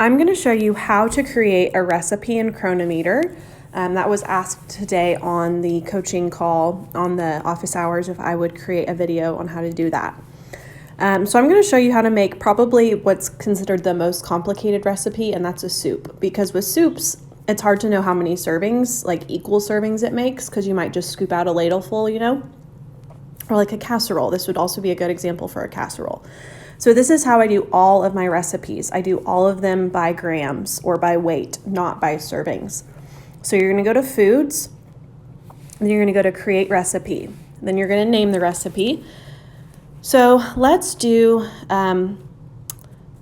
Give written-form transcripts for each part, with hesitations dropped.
I'm going to show you how to create a recipe in Cronometer. That was asked today on the coaching call on the office hours if I would create a video on how to do that. So I'm going to show you how to make probably what's considered the most complicated recipe, and that's a soup. Because with soups, it's hard to know how many servings, like equal servings it makes, because you might just scoop out a ladle full, or like a casserole. This would also be a good example for a casserole. So this is how I do all of my recipes. I do all of them by grams or by weight, not by servings. So you're gonna go to foods, then you're gonna go to create recipe. Then you're gonna name the recipe. So let's do,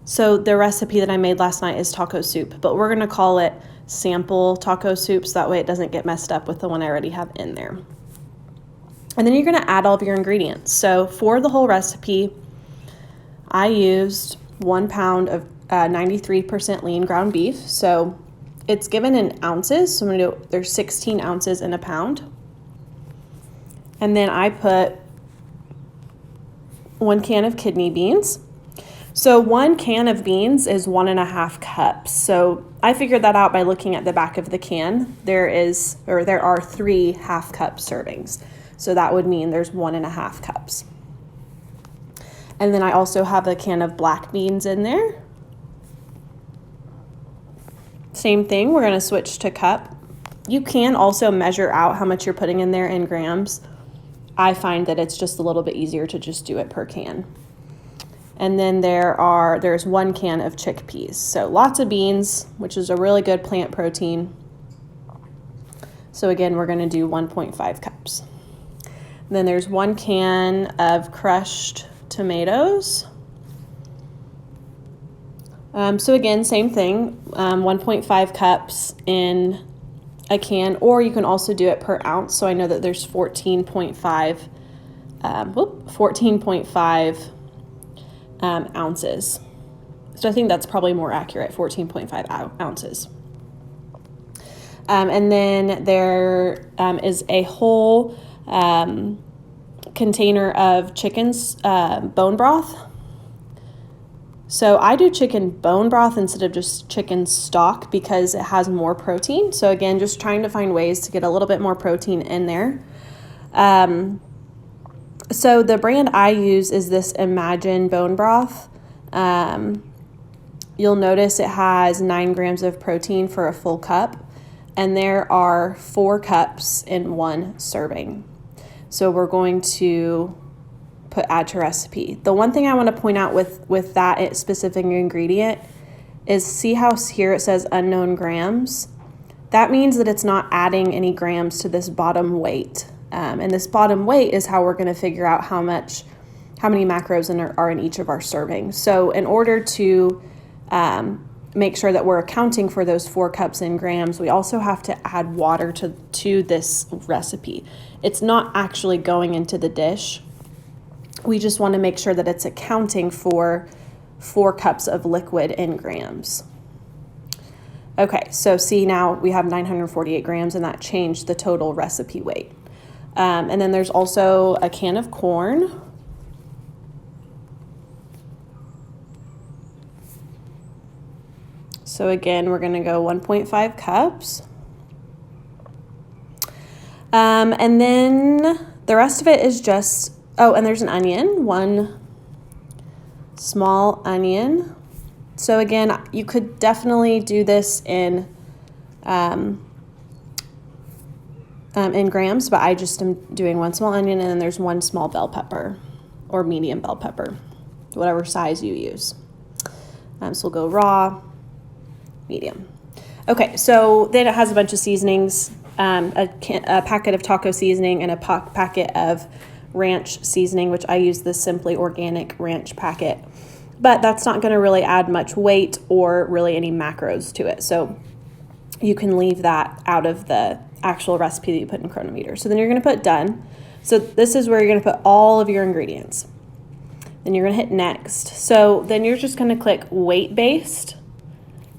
so the recipe that I made last night is taco soup, but we're gonna call it sample taco soup, so that way it doesn't get messed up with the one I already have in there. And then you're gonna add all of your ingredients. So for the whole recipe, I used 1 pound of 93% lean ground beef. So it's given in ounces. So I'm gonna do, there's 16 ounces in a pound. And then I put 1 can of kidney beans. So 1 can of beans is 1.5 cups. So I figured that out by looking at the back of the can. There are 3 half-cup servings. So that would mean there's 1.5 cups. And then I also have a can of black beans in there. Same thing, we're gonna switch to cup. You can also measure out how much you're putting in there in grams. I find that it's just a little bit easier to just do it per can. And then there's 1 can of chickpeas. So lots of beans, which is a really good plant protein. So again, we're gonna do 1.5 cups. And then there's 1 can of crushed tomatoes. So again, same thing, 1.5 cups in a can, or you can also do it per ounce. So I know that there's 14.5 ounces. So I think that's probably more accurate, 14.5 ounces. And then there is a whole container of chicken's bone broth. So I do chicken bone broth instead of just chicken stock because it has more protein. So again, just trying to find ways to get a little bit more protein in there. So the brand I use is this Imagine bone broth. You'll notice it has 9 grams of protein for a full cup, and there are 4 cups in 1 serving. So we're going to put add to recipe. The one thing I want to point out with that specific ingredient is, see how here it says unknown grams? That means that it's not adding any grams to this bottom weight. And this bottom weight is how we're going to figure out how many macros are in each of our servings. So in order to make sure that we're accounting for those 4 cups in grams, we also have to add water to this recipe. It's not actually going into the dish. We just want to make sure that it's accounting for 4 cups of liquid in grams. Okay, so see, now we have 948 grams, and that changed the total recipe weight. And then there's also a can of corn. So again, we're gonna go 1.5 cups. And then the rest of it is just, oh, and there's an onion, 1 small onion. So again, you could definitely do this in grams, but I just am doing 1 small onion, and then there's 1 small bell pepper or medium bell pepper, whatever size you use. So we'll go raw, medium. Okay, so then it has a bunch of seasonings, a packet of taco seasoning and a packet of ranch seasoning, which I use the Simply Organic ranch packet, but that's not going to really add much weight or really any macros to it. So you can leave that out of the actual recipe that you put in Cronometer. So then you're going to put done. So this is where you're going to put all of your ingredients. Then you're going to hit next. So then you're just going to click weight based,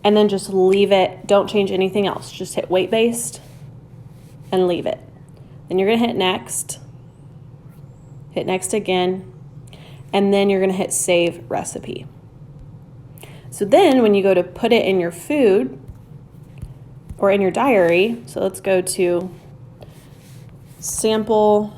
and then just leave it. Don't change anything else. Just hit weight based and leave it. Then you're going to hit next again, and then you're going to hit save recipe. So then when you go to put it in your food or in your diary, so let's go to sample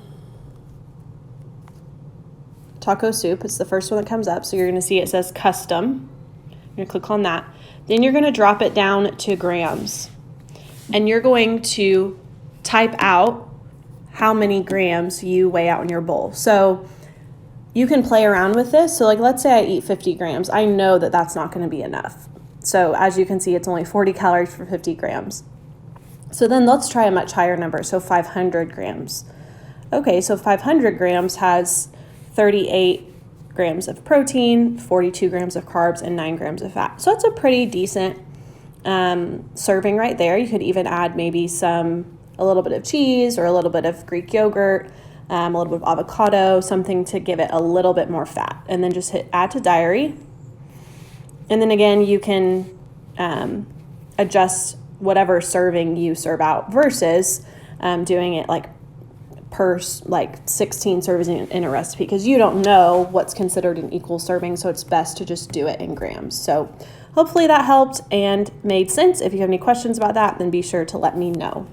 taco soup. It's the first one that comes up. So you're going to see it says custom. You're going to click on that. Then you're going to drop it down to grams. And you're going to type out how many grams you weigh out in your bowl. So you can play around with this. So like, let's say I eat 50 grams. I know that that's not going to be enough. So as you can see, it's only 40 calories for 50 grams. So then let's try a much higher number. So 500 grams. Okay, so 500 grams has 38 grams of protein, 42 grams of carbs, and 9 grams of fat. So it's a pretty decent serving right there. You could even add maybe a little bit of cheese or a little bit of Greek yogurt, a little bit of avocado, something to give it a little bit more fat. And then just hit add to diary. And then again, you can adjust whatever serving you serve out versus doing it like per 16 servings in a recipe, because you don't know what's considered an equal serving, so it's best to just do it in grams. So hopefully that helped and made sense. If you have any questions about that, then be sure to let me know.